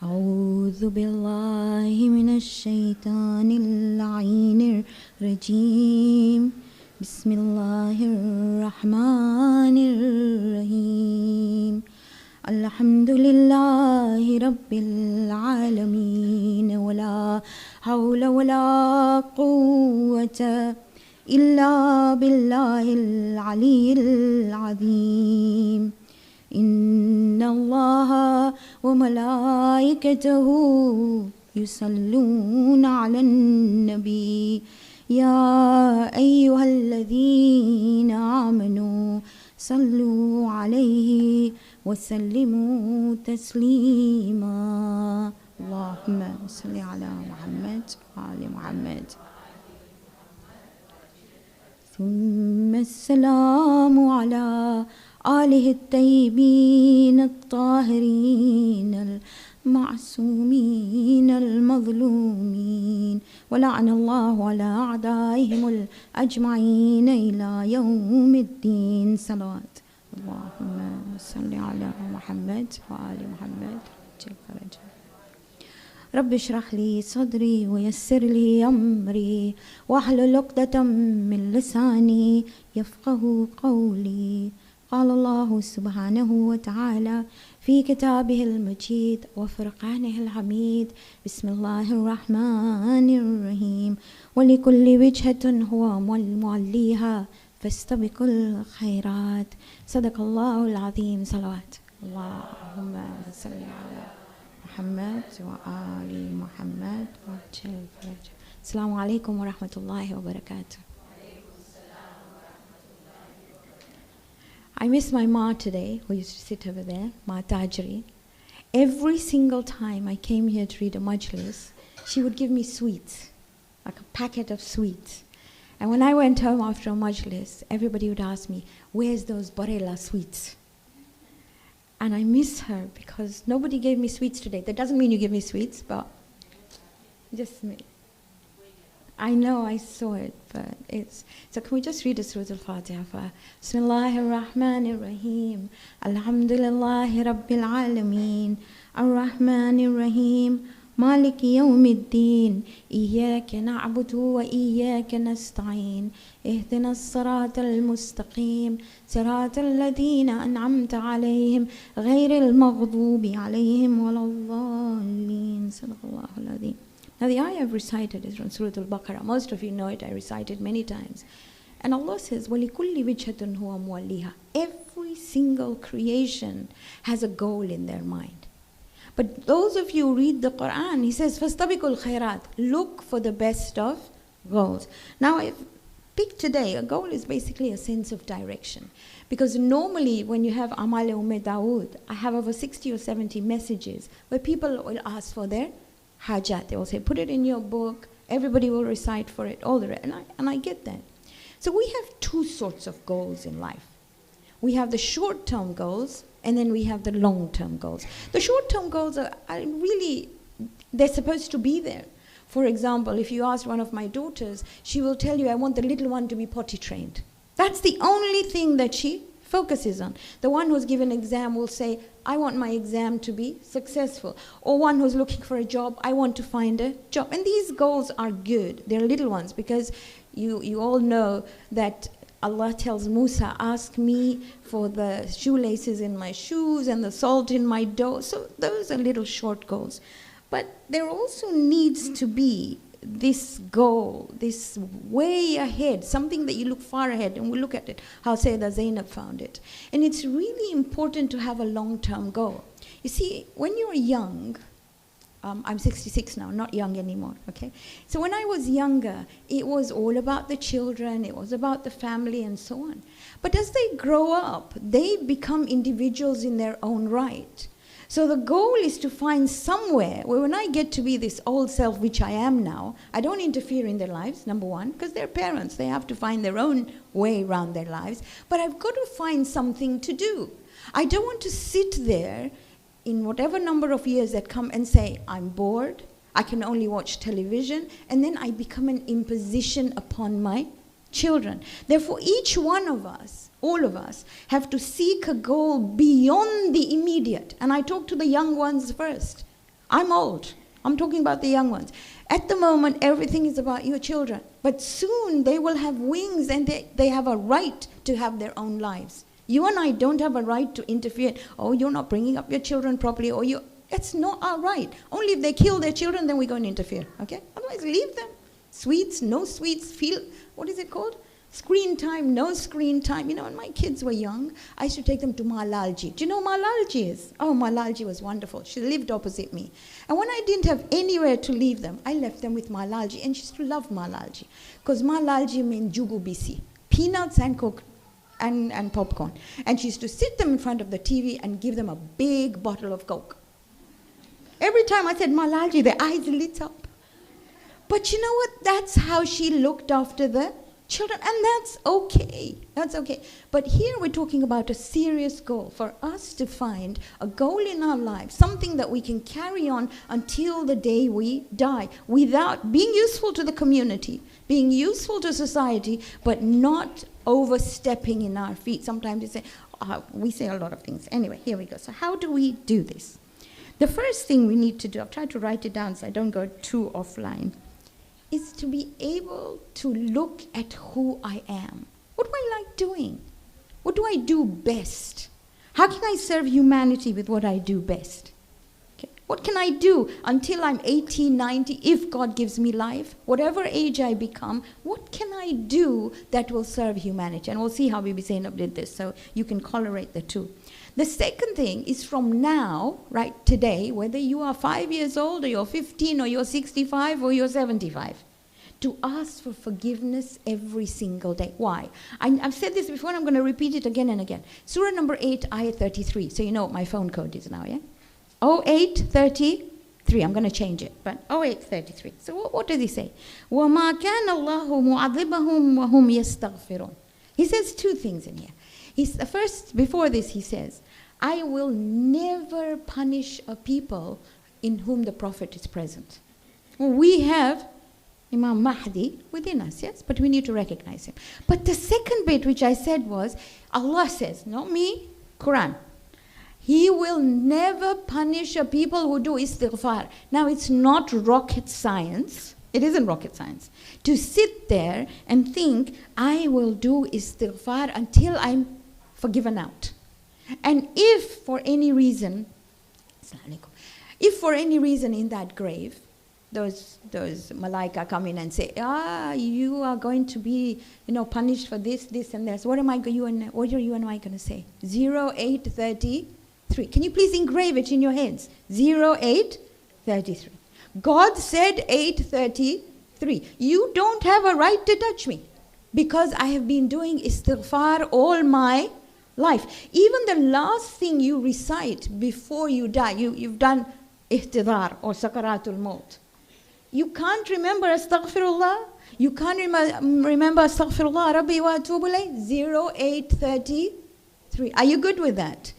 أعوذ بالله من الشيطان اللعين الرجيم بسم الله الرحمن الرحيم الحمد لله رب العالمين ولا حول ولا قوة إلا بالله العلي العظيم إن الله وملائكته يصلون على النبي يا أيها الذين آمنوا صلوا عليه وسلموا تسليما اللهم صل على محمد وآل محمد ثم السلام على آله الطيبين الطاهرين المعصومين المظلومين ولعن الله على أعدائهم الأجمعين إلى يوم الدين صلوات اللهم صل على محمد وآل محمد رب اشرح لي صدري ويسر لي أمري واحلل عقدة من لساني يفقه قولي قال الله سبحانه وتعالى في كتابه المجيد وفرقانه الحميد بسم الله الرحمن الرحيم ولكل وجهة هو موليها فاستبقوا الخيرات صدق الله العظيم صلوات اللهم صل على محمد وآل محمد وعجل فرجه السلام عليكم ورحمة الله وبركاته. I miss my ma today, who used to sit over there, Ma Tajri. Every single time I came here to read a majlis, she would give me sweets, like a packet of sweets. And when I went home after a majlis, everybody would ask me, where's those Barela sweets? And I miss her because nobody gave me sweets today. That doesn't mean you give me sweets, but just me. I know, I saw it, but it's... So can we just read Surah Al-Fatiha? Bismillahir Rahmanir Rahim. Alhamdulillahi Rabbil Alameen. Ar-Rahmanir Rahim. مالك يوم الدين إياك نعبد وإياك نستعين اهدنا الصراط المستقيم صراط الذين أنعمت عليهم غير المغضوب عليهم ولا الضالين صدق الله العظيم. Now the ayah I've recited is from Surah Al-Baqarah. Most of you know it, I recite it many times. And Allah says, وَلِكُلِّ وِجْهَةٌ هُوَ مُوَلِّيهَا. Every single creation has a goal in their mind. But those of you who read the Quran, he says, فَاسْتَبِقُوا الْخَيْرَاتِ. Look for the best of goals. Now I've picked today, a goal is basically a sense of direction. Because normally when you have Amal Umme Dawood, I have over 60 or 70 messages where people will ask for their hajat. They will say, put it in your book, everybody will recite for it, all the rest. And I get that. So we have two sorts of goals in life. We have the short-term goals, and then we have the long-term goals. The short-term goals are really, they're supposed to be there. For example, if you ask one of my daughters, she will tell you, I want the little one to be potty trained. That's the only thing that she focuses on. The one who's given an exam will say, I want my exam to be successful. Or one who's looking for a job, I want to find a job. And these goals are good. They're little ones because you all know that Allah tells Musa, ask me for the shoelaces in my shoes and the salt in my dough. So those are little short goals. But there also needs to be this goal, this way ahead, something that you look far ahead, and we'll look at it, how Sayyida Zaynab found it. And it's really important to have a long-term goal. You see, when you're young, I'm 66 now, not young anymore, okay? So when I was younger, it was all about the children, it was about the family and so on. But as they grow up, they become individuals in their own right. So the goal is to find somewhere where when I get to be this old self, which I am now, I don't interfere in their lives, number one, because they're parents, they have to find their own way around their lives. But I've got to find something to do. I don't want to sit there in whatever number of years that come and say, I'm bored, I can only watch television, and then I become an imposition upon my children. Therefore, each one of us, all of us, have to seek a goal beyond the immediate. And I talk to the young ones first. I'm old. I'm talking about the young ones. At the moment, everything is about your children. But soon they will have wings and they have a right to have their own lives. You and I don't have a right to interfere. Oh, you're not bringing up your children properly. Or that's not our right. Only if they kill their children, then we're going to interfere. Okay? Otherwise, leave them. Sweets, no sweets. What is it called? Screen time, no screen time. When my kids were young, I used to take them to Malalji. Do you know Malalji is? Oh, Malalji was wonderful. She lived opposite me. And when I didn't have anywhere to leave them, I left them with Malalji. And she used to love Malalji. Because Malalji means jugu bisi. Peanuts and coke and popcorn. And she used to sit them in front of the TV and give them a big bottle of Coke. Every time I said Malalji, their eyes lit up. But you know what? That's how she looked after the children, and that's okay. That's okay. But here we're talking about a serious goal for us to find a goal in our lives, something that we can carry on until the day we die, without being useful to the community, being useful to society, but not overstepping in our feet. Sometimes we say a lot of things. Anyway, here we go. So how do we do this? The first thing we need to do, I've tried to write it down so I don't go too offline, is to be able to look at who I am. What do I like doing? What do I do best? How can I serve humanity with what I do best? Okay. What can I do until I'm 80, 90, if God gives me life? Whatever age I become, what can I do that will serve humanity? And we'll see how Bibi Zaynab did this, so you can correlate the two. The second thing is from now, right, today, whether you are 5 years old or you're 15 or you're 65 or you're 75, to ask for forgiveness every single day. Why? I've said this before and I'm going to repeat it again and again. Surah number 8, ayah 33. So you know what my phone code is now, yeah? 0833. I'm going to change it, but 0833. So what does he say? وَمَا كَانَ اللَّهُ مُعَذِّبَهُمْ وَهُمْ يَسْتَغْفِرُونَ. He says two things in here. Before this, he says, I will never punish a people in whom the Prophet is present. We have Imam Mahdi within us, yes, but we need to recognize him. But the second bit which I said was, Allah says, not me, Quran, He will never punish a people who do istighfar. Now it's not rocket science. It isn't rocket science. To sit there and think, I will do istighfar until I'm forgiven out. And if for any reason in that grave, those malaika come in and say, you are going to be, punished for this, this, and this. What are you and I going to say? 0833. Can you please engrave it in your heads? 0833. God said 833. You don't have a right to touch me because I have been doing istighfar all my life. Even the last thing you recite before you die, you've done ihtidar or sakaratul maut. You can't remember astaghfirullah. You can't remember astaghfirullah rabbi wa atubu ilayh. 0833. Are you good with that?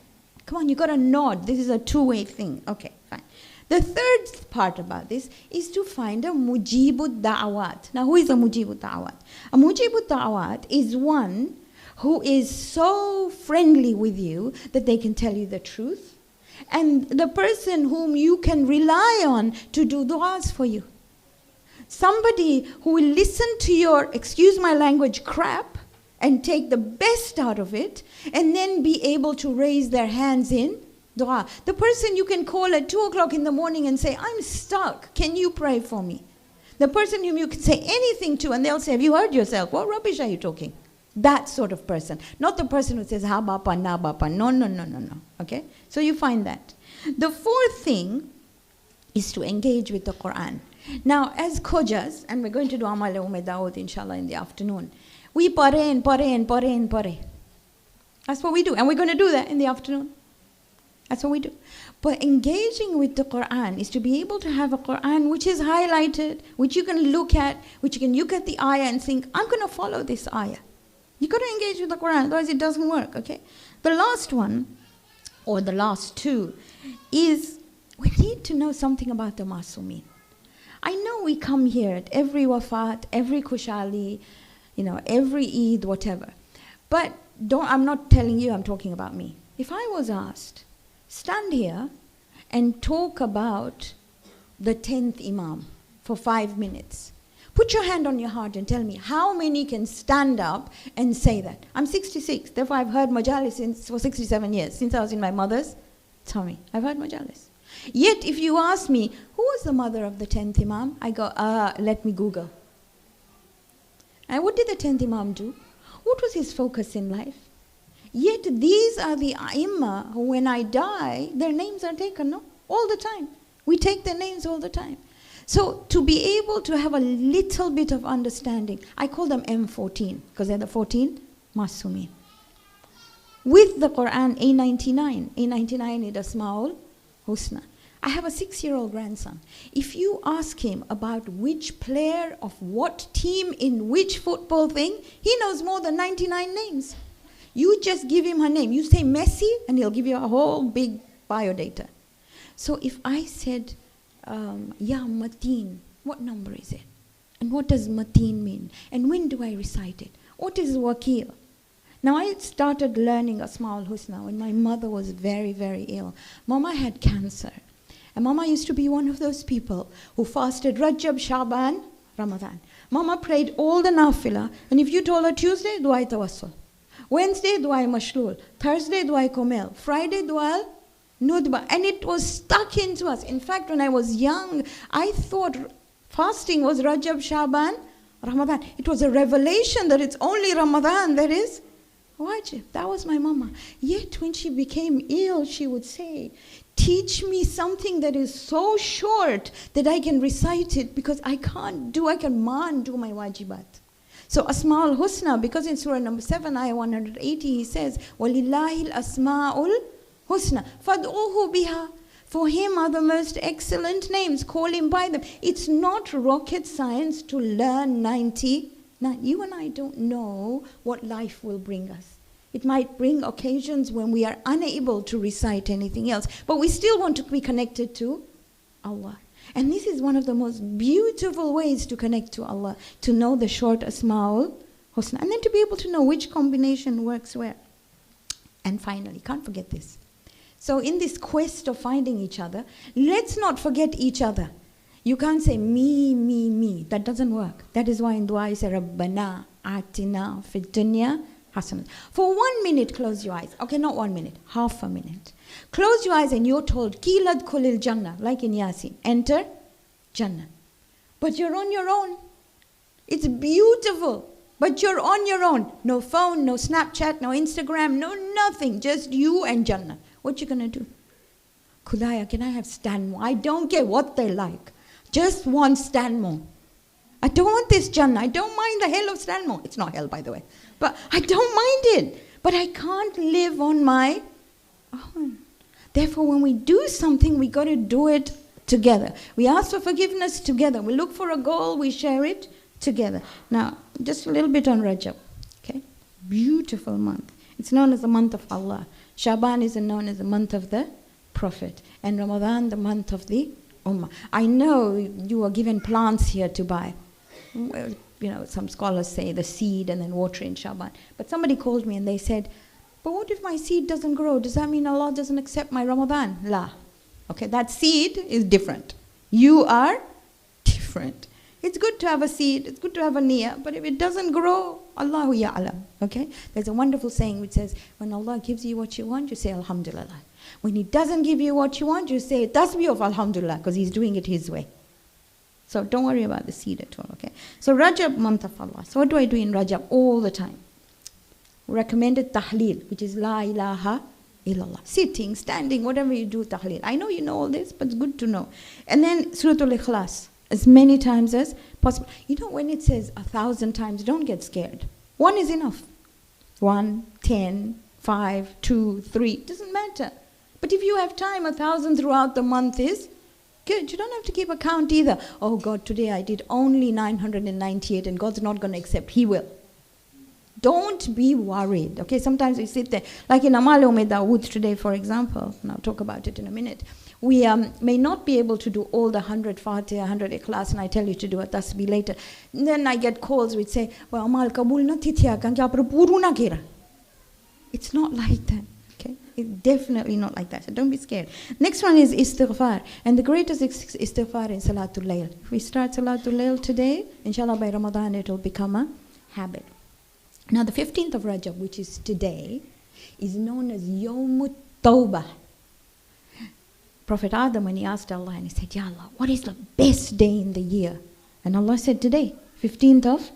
Come on, you got to nod. This is a two-way thing. Okay, fine. The third part about this is to find a mujibud da'awat. Now, who is a mujibud da'awat? A mujibud da'awat is one who is so friendly with you that they can tell you the truth, and the person whom you can rely on to do du'as for you. Somebody who will listen to your, excuse my language, crap, and take the best out of it, and then be able to raise their hands in dua. The person you can call at 2 o'clock in the morning and say, I'm stuck, can you pray for me? The person whom you can say anything to and they'll say, have you heard yourself? What rubbish are you talking? That sort of person. Not the person who says, ha bapa, na bapa. No. Okay? So you find that. The fourth thing is to engage with the Quran. Now, as Khojas, and we're going to do Amal Umme Dawood, inshallah, in the afternoon, we pare. That's what we do. And we're going to do that in the afternoon. That's what we do. But engaging with the Quran is to be able to have a Quran which is highlighted, which you can look at, which you can look at the ayah and think, I'm going to follow this ayah. You've got to engage with the Quran, otherwise it doesn't work, okay? The last one, or the last two, is we need to know something about the Masumin. I know we come here at every Wafat, every Kushali, every Eid, whatever. But I'm not telling you, I'm talking about me. If I was asked, stand here and talk about the 10th Imam for 5 minutes. Put your hand on your heart and tell me how many can stand up and say that. I'm 66, therefore I've heard majalis for 67 years, since I was in my mother's tummy. I've heard majalis. Yet if you ask me, who was the mother of the 10th Imam? I go, let me Google. And what did the 10th Imam do? What was his focus in life? Yet these are the Aimma who, when I die, their names are taken, no? All the time. We take their names all the time. So to be able to have a little bit of understanding, I call them M14, because they're the 14 Masumi. With the Quran, A99. A99 is Asmaul Husna. I have a 6-year-old grandson. If you ask him about which player of what team in which football thing, he knows more than 99 names. You just give him her name. You say Messi, and he'll give you a whole big biodata. So if I said, Ya Mateen, what number is it? And what does Mateen mean? And when do I recite it? What is Wakil? Now I started learning Asmaul Husna when my mother was very, very ill. Mama had cancer. And Mama used to be one of those people who fasted Rajab, Shaban, Ramadan. Mama prayed all the nafilah, and if you told her Tuesday, Dua Tawassul. Wednesday, Dua Mashlul. Thursday, Dua Komel. Friday, Dua Nudba. And it was stuck into us. In fact, when I was young, I thought fasting was Rajab, Shaban, Ramadan. It was a revelation that it's only Ramadan that is wajib. That was my mama. Yet when she became ill, she would say, teach me something that is so short that I can recite it, because I can do my wajibat. So Asma'ul Husna, because in Surah number 7, ayah 180, he says, وَلِلَّهِ الْأَسْمَاءُ الْحُسْنَى فَادْعُوهُ بِهَا. For him are the most excellent names, call him by them. It's not rocket science to learn 99. You and I don't know what life will bring us. It might bring occasions when we are unable to recite anything else, but we still want to be connected to Allah. And this is one of the most beautiful ways to connect to Allah, to know the short Asma'ul Husna, and then to be able to know which combination works where. And finally, can't forget this. So in this quest of finding each other, let's not forget each other. You can't say me, me, me. That doesn't work. That is why in dua you say Rabbana atina fid dunya hasanah. For 1 minute, close your eyes. Okay, not 1 minute, half a minute. Close your eyes and you're told, Qilad kulil Jannah, like in Yasin, enter Jannah. But you're on your own. It's beautiful, but you're on your own. No phone, no Snapchat, no Instagram, no nothing. Just you and Jannah. What you gonna do? Khudaya, can I have Stanmore? I don't care what they like. Just want Stanmore. I don't want this Jannah. I don't mind the hell of Stanmore. It's not hell, by the way. But I don't mind it. But I can't live on my own. Therefore, when we do something, we got to do it together. We ask for forgiveness together. We look for a goal, we share it together. Now, just a little bit on Rajab. Okay? Beautiful month. It's known as the month of Allah. Shaban is known as the month of the Prophet. And Ramadan, the month of the Ummah. I know you are given plants here to buy. Well, you know, some scholars say the seed and then water in Shaban. But somebody called me and they said, but what if my seed doesn't grow? Does that mean Allah doesn't accept my Ramadan? La. Okay, that seed is different. You are different. It's good to have a seed, it's good to have a niyyah, but if it doesn't grow, Allahu ya'lam. Okay? There's a wonderful saying which says, when Allah gives you what you want, you say Alhamdulillah. When He doesn't give you what you want, you say Tasbih of Alhamdulillah, because He's doing it His way. So don't worry about the seed at all, okay? So Rajab, month of Allah. So what do I do in Rajab all the time? Recommended tahleel, which is La ilaha illallah. Sitting, standing, whatever you do, tahleel. I know you know all this, but it's good to know. And then Suratul Ikhlas, as many times as possible. You know, when it says 1,000 times, don't get scared. 1 is enough. 1, 10, 5, 2, 3, doesn't matter. But if you have time, 1,000 throughout the month is good. You don't have to keep a count either. Oh God, today I did only 998 and God's not going to accept. He will. Don't be worried. Okay, sometimes we sit there, like in Amal Dawood today, for example, and I'll talk about it in a minute. We may not be able to do all the 100 Fatiha, 100 Ikhlas, and I tell you to do a tasbih later. And then I get calls which say, well, Amal kabul na tithya, kan kya apna puru na kira. It's not like that. Okay? It's definitely not like that. So don't be scared. Next one is istighfar. And the greatest istighfar is Salatul Layl. If we start Salatul Layl today, inshallah by Ramadan it will become a habit. Now the 15th of Rajab, which is today, is known as Yawmut Tawbah. Prophet Adam, when he asked Allah, and he said, Ya Allah, what is the best day in the year? And Allah said, today, 15th of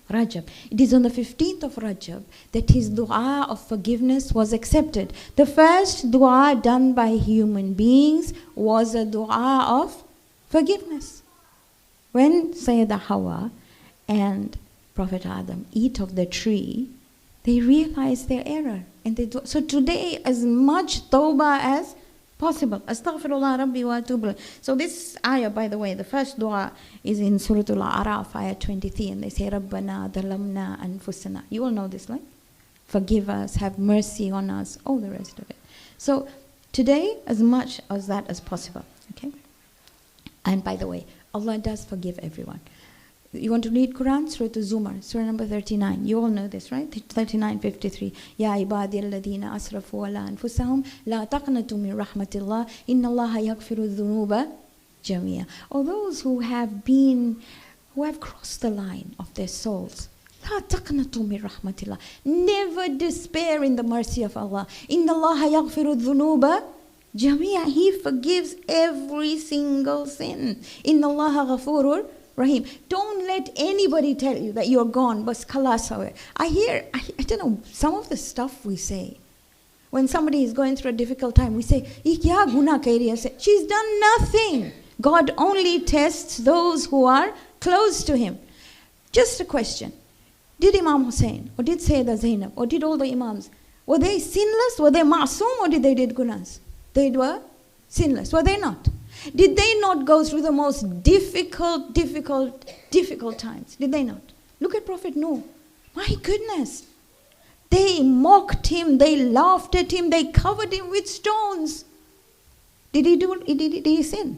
Rajab. It is on the 15th of Rajab that his dua of forgiveness was accepted. The first dua done by human beings was a dua of forgiveness. When Sayyida Hawa and Prophet Adam eat of the tree, they realized their error. And so today, as much tawbah as possible. Astaghfirullah Rabbi wa atubu. So this ayah, by the way, the first dua is in Surah Al-A'raf, ayah 23, and they say, Rabbana dhalamna anfusana. You all know this, right? Forgive us, have mercy on us, all the rest of it. So today, as much as that as possible, okay? And by the way, Allah does forgive everyone. You want to read Quran? Surah Zumar, Surah number 39. You all know this, right? 39:53. Ya ibadi alladhina asrafu ala anfusahum la taqnatu min rahmatillah inna Allaha yaghfiru dhunuba jamia. Or those who have crossed the line of their souls. La taqnatu min rahmatillah. Never despair in the mercy of Allah. Inna Allaha yaghfiru dhunuba jamia. He forgives every single sin. Inna Allaha ghafurur Rahim. Don't let anybody tell you that you're gone, bas khalas ho. I don't know, some of the stuff we say. When somebody is going through a difficult time, we say, Ye kya guna kari hai? She's done nothing. God only tests those who are close to him. Just a question. Did Imam Hussein, or did Sayyida Zaynab, or did all the Imams, were they sinless? Were they ma'soom, or did they did gunas? They were sinless. Were they not? Did they not go through the most difficult times? Did they not? Look at Prophet Noah. My goodness. They mocked him, they laughed at him, they covered him with stones. Did he sin?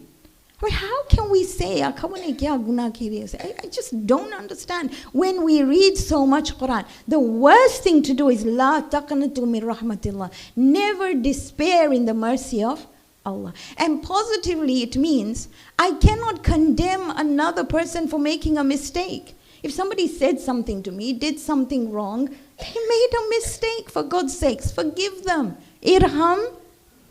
I mean, how can we say, I just don't understand. When we read so much Quran, the worst thing to do is La taqnatu min rahmatillah. Never despair in the mercy of Allah. And positively it means I cannot condemn another person for making a mistake. If somebody said something to me, did something wrong, they made a mistake, for God's sakes, forgive them. Irham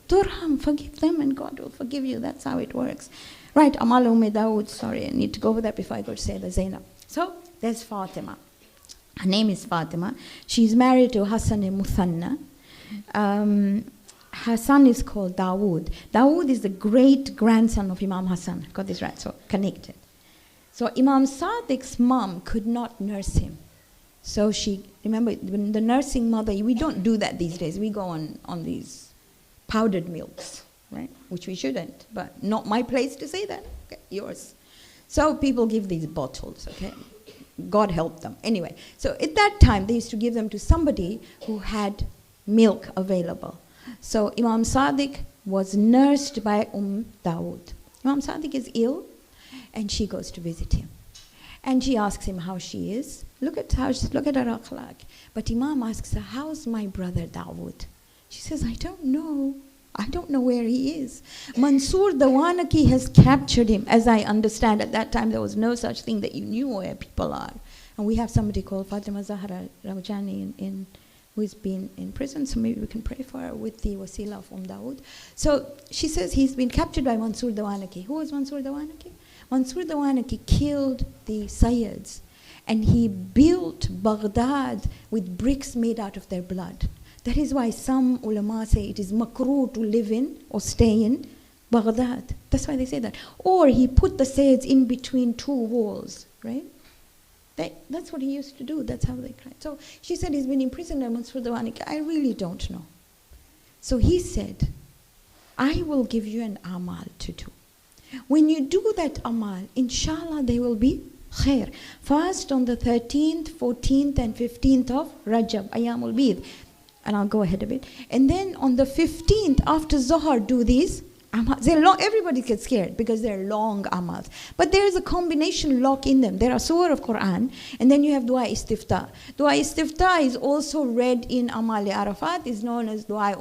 turham, forgive them and God will forgive you. That's how it works. Right, Amal Dawood, sorry, I need to go over that before I go to Sayyida Zaynab. So there's Fatima. Her name is Fatima. She's married to Hassan Muthanna. Her son is called Dawood. Dawood is the great-grandson of Imam Hassan. Got this right, so connected. So Imam Sadiq's mom could not nurse him. So she, remember, when the nursing mother, we don't do that these days. We go on these powdered milks, right? Which we shouldn't, but not my place to say that. Okay, yours. So people give these bottles, okay? God help them. Anyway, so at that time, they used to give them to somebody who had milk available. So Imam Sadiq was nursed by Dawood. Imam Sadiq is ill, and she goes to visit him. And she asks him how she is. Look at her akhlaq. But Imam asks her, how's my brother Dawood? She says, I don't know. I don't know where he is. Mansoor Dawanaki has captured him. As I understand, at that time there was no such thing that you knew where people are. And we have somebody called Fatima Zahra Rawjani who's been in prison, so maybe we can pray for her with the wasila of Dawood. So she says he's been captured by Mansoor Dawanaki. Who was Mansoor Dawanaki? Mansoor Dawanaki killed the Sayyids, and he built Baghdad with bricks made out of their blood. That is why some ulama say it is makruh to live in or stay in Baghdad. That's why they say that. Or he put the Sayyids in between two walls, right? That's what he used to do. That's how they cried. So she said he's been imprisoned at Mansoor Dawanaki. I really don't know. So he said, I will give you an amal to do. When you do that amal, inshallah there will be khair. Fast on the 13th, 14th and 15th of Rajab, Ayamul Bid. And I'll go ahead a bit. And then on the 15th, after Zohar, do these amals. They're long, everybody gets scared because they're long amals. But there is a combination lock in them. There are surah of Quran, and then you have dua istiftah. Dua istiftah is also read in Amal Arafat, is known as dua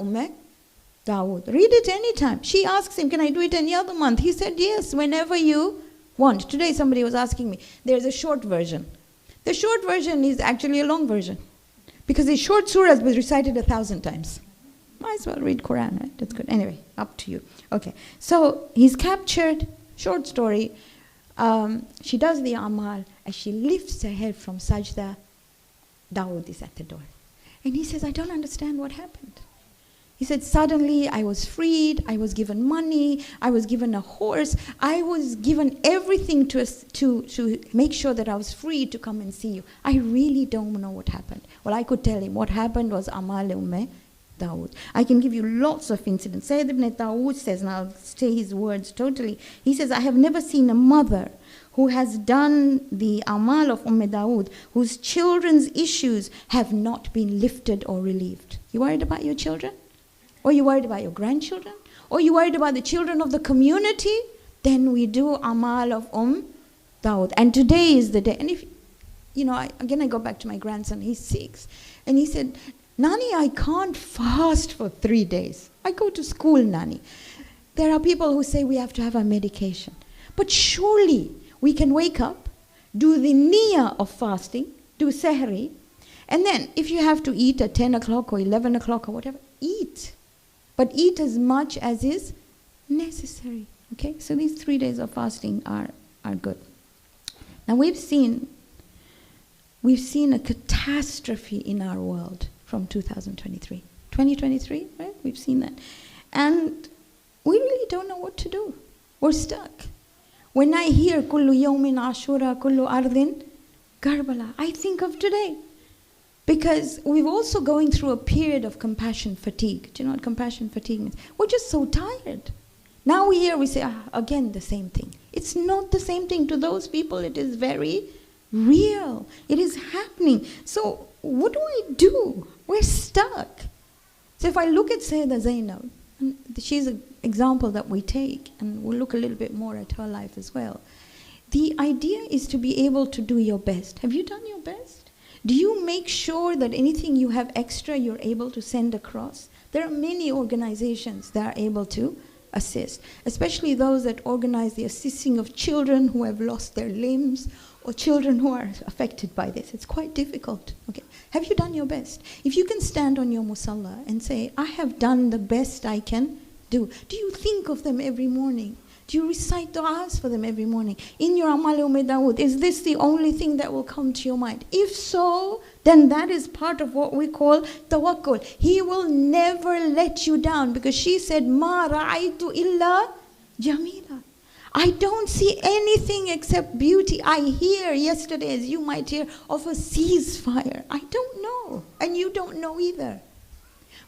Dawood. Read it anytime. She asks him, can I do it any other month? He said, yes, whenever you want. Today somebody was asking me, there's a short version. The short version is actually a long version. Because the short surahs was recited 1,000 times. Might as well read Quran, right? That's good. Anyway, up to you. Okay, so he's captured, short story. She does the amal. As she lifts her head from sajda, Dawood is at the door. And he says, I don't understand what happened. He said, suddenly I was freed, I was given money, I was given a horse, I was given everything to make sure that I was free to come and see you. I really don't know what happened. Well, I could tell him what happened was Amal Umme Dawood. I can give you lots of incidents. Sayyid ibn Dawood says, and I'll say his words totally, he says, I have never seen a mother who has done the amal of Dawood, whose children's issues have not been lifted or relieved. You worried about your children? Or you worried about your grandchildren? Or you worried about the children of the community? Then we do amal of Dawood. And today is the day. And if, again I go back to my grandson, he's 6. And he said, Nani, I can't fast for 3 days. I go to school, Nani. There are people who say we have to have our medication. But surely we can wake up, do the niyyah of fasting, do sahri, and then if you have to eat at 10 o'clock or 11 o'clock or whatever, eat. But eat as much as is necessary. Okay, so these 3 days of fasting are good. Now we've seen a catastrophe in our world from 2023. 2023, right? We've seen that. And we really don't know what to do. We're stuck. When I hear kullu yawmin ashura, kullu ardin Karbala, I think of today. Because we're also going through a period of compassion fatigue. Do you know what compassion fatigue means? We're just so tired. Now we say, again the same thing. It's not the same thing to those people. It is very real. It is happening. So what do I do? We're stuck. So if I look at Sayyida Zaynab, and she's an example that we take, and we'll look a little bit more at her life as well. The idea is to be able to do your best. Have you done your best? Do you make sure that anything you have extra, you're able to send across? There are many organizations that are able to assist, especially those that organize the assisting of children who have lost their limbs or children who are affected by this. It's quite difficult. Okay. Have you done your best? If you can stand on your musalla and say, I have done the best I can do. Do you think of them every morning? Do you recite du'as for them every morning? In your Amal Dawood, is this the only thing that will come to your mind? If so, then that is part of what we call tawakkul. He will never let you down, because she said, Ma ra'aytu illa jamila. I don't see anything except beauty. I hear yesterday, as you might hear, of a ceasefire. I don't know, and you don't know either.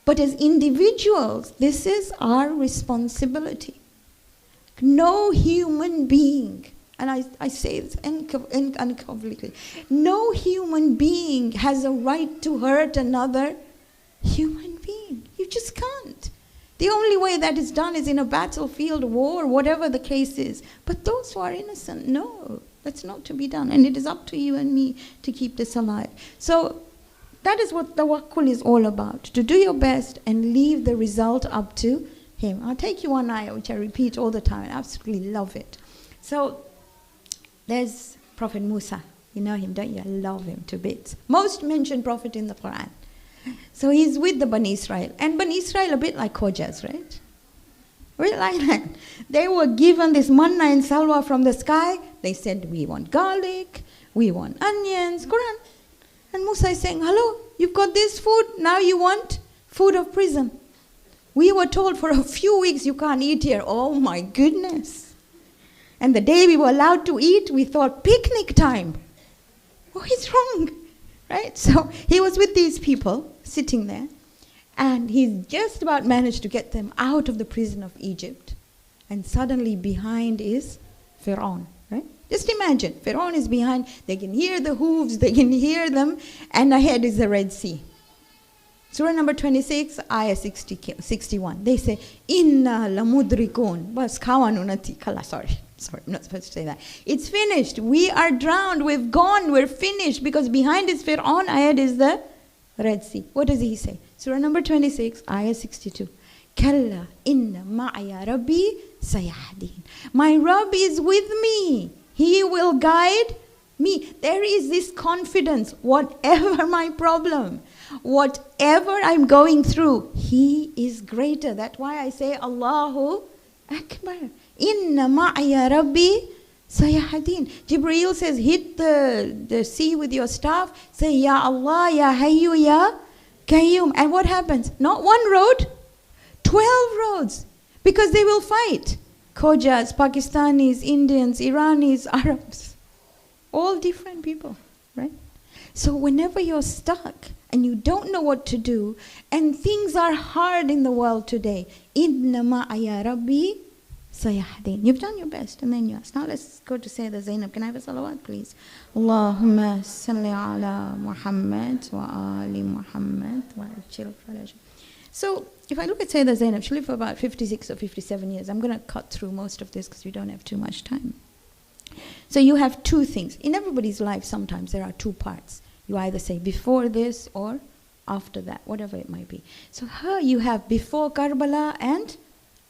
But as individuals, this is our responsibility. No human being, and I say this unequivocally, no human being has a right to hurt another human being. You just can't. The only way that is done is in a battlefield, war, whatever the case is. But those who are innocent, no, that's not to be done. And it is up to you and me to keep this alive. So that is what tawakkul is all about, to do your best and leave the result up to Him. I'll take you one ayah, which I repeat all the time. I absolutely love it. So there's Prophet Musa. You know him, don't you? I love him to bits. Most mentioned prophet in the Quran. So he's with the Bani Israel. And Bani Israel a bit like Khojas, right? Really like that. They were given this manna and salwa from the sky. They said, we want garlic, we want onions, Quran. And Musa is saying, hello, you've got this food, now you want food of prison. We were told for a few weeks you can't eat here. Oh my goodness. And the day we were allowed to eat, we thought picnic time. What is wrong? Right? So he was with these people sitting there, and he's just about managed to get them out of the prison of Egypt. And suddenly behind is Pharaoh, right? Just imagine, Pharaoh is behind, they can hear the hooves, they can hear them, and ahead is the Red Sea. Surah number 26, ayah 61. They say, Inna lamudrikun. Bas kawanunati kala. Sorry, I'm not supposed to say that. It's finished. We are drowned. We've gone. We're finished. Because behind is Fir'aun, ahead is the Red Sea. What does he say? Surah number 26, ayah 62. Kalla inna ma'aya Rabbi sayahdin. My Rabb is with me. He will guide me. There is this confidence, whatever my problem, whatever I'm going through, He is greater. That's why I say Allahu Akbar. Inna ma'aya Rabbi sayahdin. Jibreel says, hit the sea with your staff, say Ya Allah, Ya Hayyu, Ya Qayyum. And what happens? Not one road, 12 roads. Because they will fight. Khojas, Pakistanis, Indians, Iranis, Arabs. All different people, right? So whenever you're stuck and you don't know what to do, and things are hard in the world today, Inna ma'aya Rabbi sayahdin. You've done your best, and then you ask. Now let's go to Sayyida Zaynab. Can I have a salawat, please? Allahumma salli ala Muhammad wa ali Muhammad wa ajil faraj. So if I look at Sayyida Zaynab, she lived for about 56 or 57 years. I'm going to cut through most of this because we don't have too much time. So you have two things. In everybody's life, sometimes there are two parts. You either say before this or after that, whatever it might be. So her, you have before Karbala and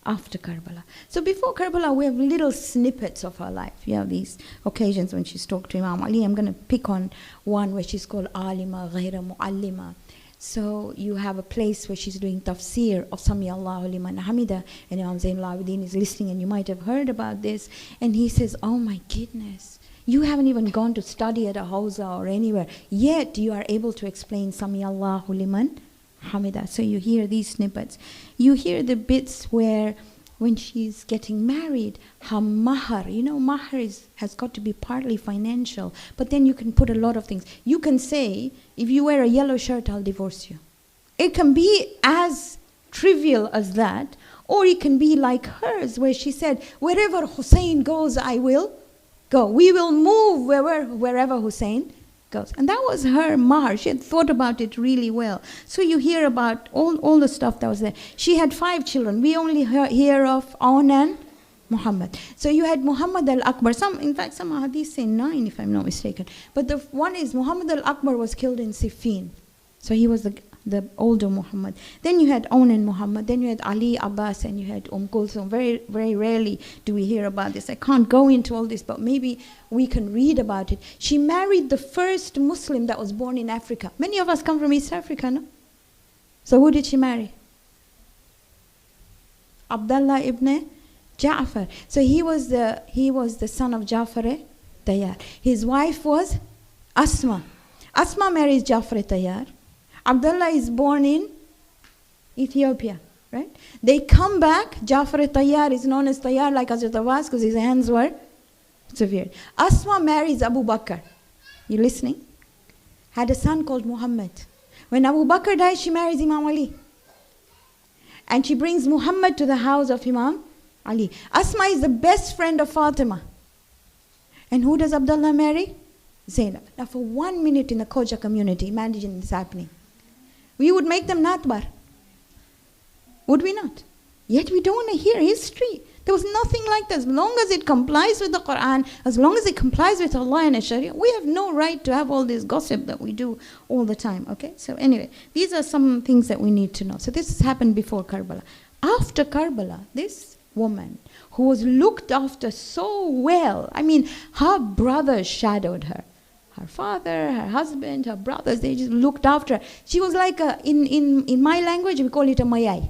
after Karbala. So before Karbala, we have little snippets of her life. You have these occasions when she's talked to Imam Ali. I'm going to pick on one where she's called Alima Ghaira Mu'allima. So you have a place where she's doing tafsir of Sami Allahu liman hamida, and Imam Zainul Abidin is listening, and you might have heard about this, and he says, oh my goodness, you haven't even gone to study at a hawza or anywhere, yet you are able to explain Sami Allahu liman hamida. So you hear these snippets. You hear the bits where when she's getting married, her mahar, mahar has got to be partly financial, but then you can put a lot of things. You can say, if you wear a yellow shirt, I'll divorce you. It can be as trivial as that, or it can be like hers, where she said, wherever Hussein goes, I will go. We will move wherever Hussein goes. And that was her mahar. She had thought about it really well. So you hear about all the stuff that was there. She had 5 children. We only hear of Aun and Muhammad. So you had Muhammad al-Akbar. In fact, some hadiths say 9, if I'm not mistaken. But the one is Muhammad al-Akbar was killed in Siffin. So he was the older Muhammad. Then you had Aun and Muhammad. Then you had Ali, Abbas, and you had Kulthum. Very, very rarely do we hear about this. I can't go into all this, but maybe we can read about it. She married the first Muslim that was born in Africa. Many of us come from East Africa, no? So who did she marry? Abdullah ibn Ja'far. So he was the son of Ja'far Tayyar. His wife was Asma. Asma marries Ja'far Tayyar. Abdullah is born in Ethiopia, right? They come back. Ja'far Tayyar is known as Tayyar like Hazrat Abbas because his hands were severed. Asma marries Abu Bakr. You listening? Had a son called Muhammad. When Abu Bakr dies, she marries Imam Ali. And she brings Muhammad to the house of Imam Ali. Asma is the best friend of Fatima. And who does Abdullah marry? Zaynab. Now for 1 minute in the Khoja community, imagine this happening. We would make them natbar. Would we not? Yet we don't want to hear history. There was nothing like that. As long as it complies with the Quran, as long as it complies with Allah and Sharia, we have no right to have all this gossip that we do all the time. Okay? So anyway, these are some things that we need to know. So this has happened before Karbala. After Karbala, this woman who was looked after so well, I mean, her brothers shadowed her. Her father, her husband, her brothers, they just looked after her. She was like, in my language, we call it a mayai.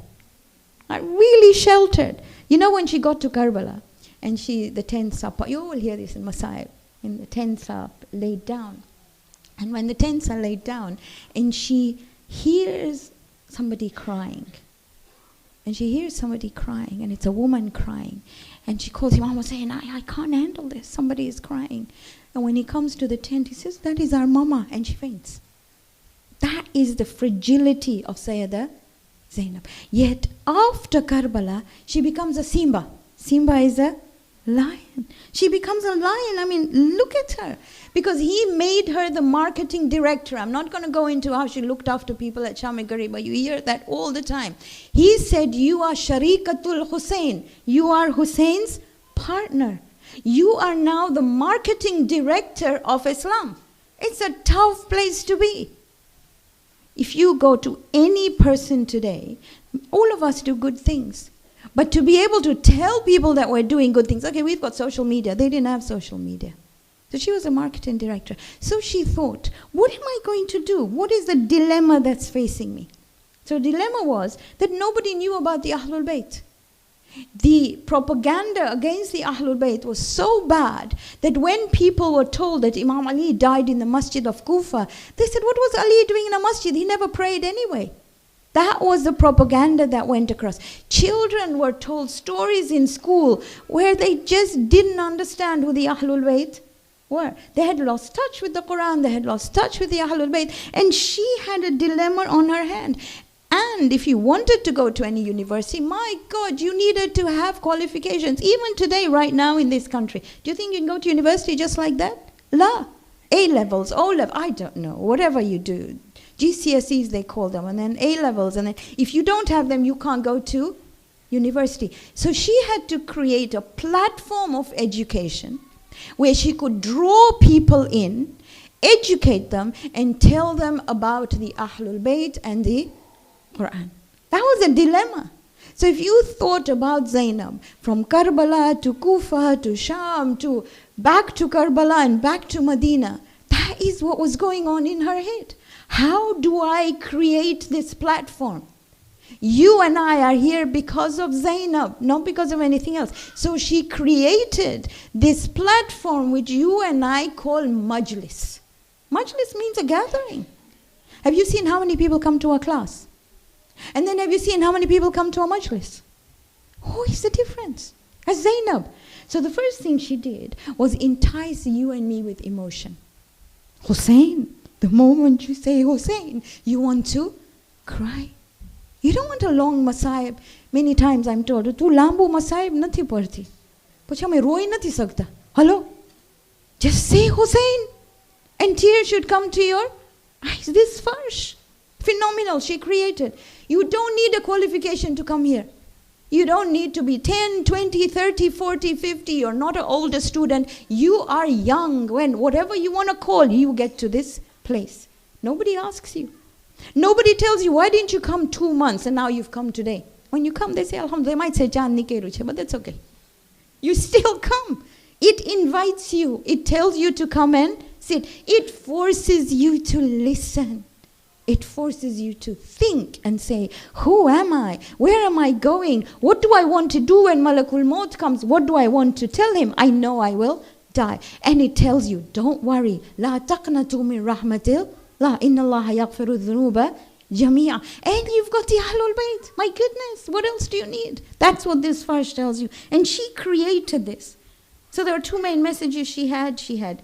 Really sheltered. You know, when she got to Karbala, and the tents are, you will hear this in Masaib, and the tents are laid down. And when the tents are laid down, and she hears somebody crying, and it's a woman crying, and she calls Imam Hussein, I can't handle this, somebody is crying. And when he comes to the tent, he says, that is our mama, and she faints. That is the fragility of Sayyida Zaynab. Yet after Karbala, she becomes a Simba. Simba is a lion. She becomes a lion. I mean, look at her. Because he made her the marketing director. I'm not going to go into how she looked after people at Shamigari, but you hear that all the time. He said, you are Sharikatul Hussein. You are Hussein's partner. You are now the marketing director of Islam. It's a tough place to be. If you go to any person today, All of us do good things. But to be able to tell people that we're doing good things, okay, we've got social media. They didn't have social media. So she was a marketing director. So she thought, what am I going to do? What is the dilemma that's facing me? So the dilemma was that nobody knew about the Ahlul Bayt. The propaganda against the Ahlul Bayt was so bad that when people were told that Imam Ali died in the masjid of Kufa, they said, what was Ali doing in a masjid? He never prayed anyway. That was the propaganda that went across. Children were told stories in school where they just didn't understand who the Ahlul Bayt were. They had lost touch with the Quran, they had lost touch with the Ahlul Bayt, and she had a dilemma on her hand. And if you wanted to go to any university, my God, you needed to have qualifications. Even today, right now in this country, do you think you can go to university just like that? La. A-levels, O-levels, I don't know, whatever you do. GCSEs they call them, and then A-levels, and then if you don't have them, you can't go to university. So she had to create a platform of education where she could draw people in, educate them, and tell them about the Ahlul Bayt and the Quran. That was a dilemma. So if you thought about Zaynab from Karbala to Kufa to Sham to back to Karbala and back to Medina, that is what was going on in her head. How do I create this platform? You and I are here because of Zaynab, not because of anything else. So she created this platform which you and I call majlis. Majlis means a gathering. Have you seen how many people come to a class? And then have you seen how many people come to a majlis? What is the difference? As Zaynab. So the first thing she did was entice you and me with emotion. Hussein, the moment you say Hussein, you want to cry. You don't want a long masaib. Many times I'm told, tu lambu masaib nathi padti. Pachi hame roi nathi sakta. Hello? Just say Hussein. And tears should come to your eyes. This farsh. Phenomenal, she created. You don't need a qualification to come here. You don't need to be 10, 20, 30, 40, 50. You're not an older student. You are young. When whatever you want to call, you get to this place. Nobody asks you. Nobody tells you, why didn't you come 2 months and now you've come today? When you come, they say, Alhamdulillah, they might say, Jan Nikeruche, but that's okay. You still come. It invites you. It tells you to come and sit. It forces you to listen. It forces you to think and say, who am I? Where am I going? What do I want to do when Malakul Maut comes? What do I want to tell him? I know I will die. And it tells you, don't worry. La taqnatu min rahmatil. La inna allaha yaghfiru dhunuba jami'a. And you've got the Ahlul Bayt. My goodness, what else do you need? That's what this verse tells you. And she created this. So there are two main messages she had. She had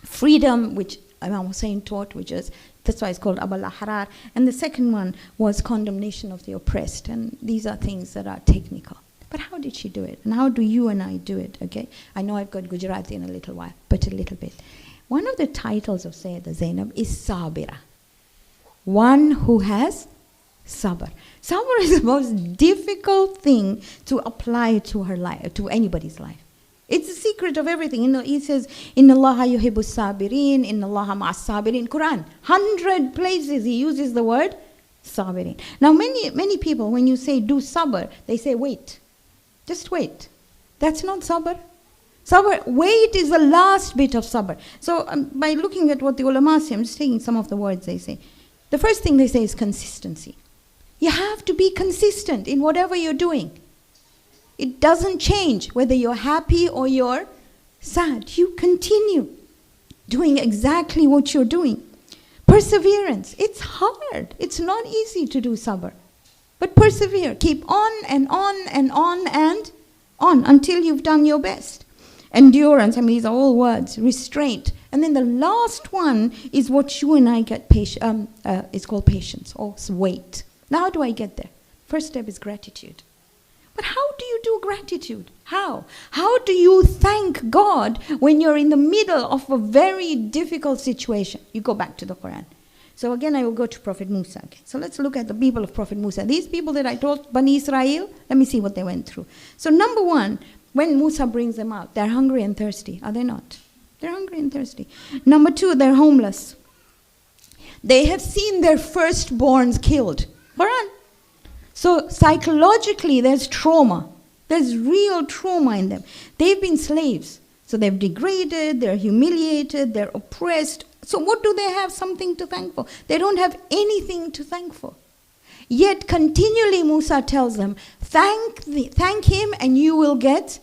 freedom, which Imam Hussein taught, which is, that's why it's called Abul Ahrar. And the second one was condemnation of the oppressed. And these are things that are technical. But how did she do it? And how do you and I do it? Okay, I know I've got Gujarati in a little while, but a little bit. One of the titles of Sayyida Zaynab is Sabira. One who has sabr. Sabr is the most difficult thing to apply to her life, to anybody's life. It's the secret of everything. You know, he says, Inna Allaha yuhibbu sabirin, Inna Allaha ma'as sabirin. Quran, 100 places he uses the word sabirin. Now many people, when you say do sabr, they say wait. Just wait. That's not sabr. Sabr, wait is the last bit of sabr. So by looking at what the ulama say, I'm just taking some of the words they say. The first thing they say is consistency. You have to be consistent in whatever you're doing. It doesn't change whether you're happy or you're sad. You continue doing exactly what you're doing. Perseverance. It's hard. It's not easy to do sabr. But persevere. Keep on and on and on and on until you've done your best. Endurance. I mean, these are all words. Restraint. And then the last one is what you and I get. It's called patience or wait. Now, how do I get there? First step is gratitude. But how do you do gratitude? How? How do you thank God when you're in the middle of a very difficult situation? You go back to the Quran. So again, I will go to Prophet Musa. Okay. So let's look at the people of Prophet Musa. These people that I told, Bani Israel, let me see what they went through. So number one, when Musa brings them out, they're hungry and thirsty. Are they not? They're hungry and thirsty. Number two, they're homeless. They have seen their firstborns killed. Quran. So psychologically, there's trauma. There's real trauma in them. They've been slaves. So they've degraded, they're humiliated, they're oppressed. So what do they have? Something to thank for. They don't have anything to thank for. Yet continually Musa tells them, thank him and you will get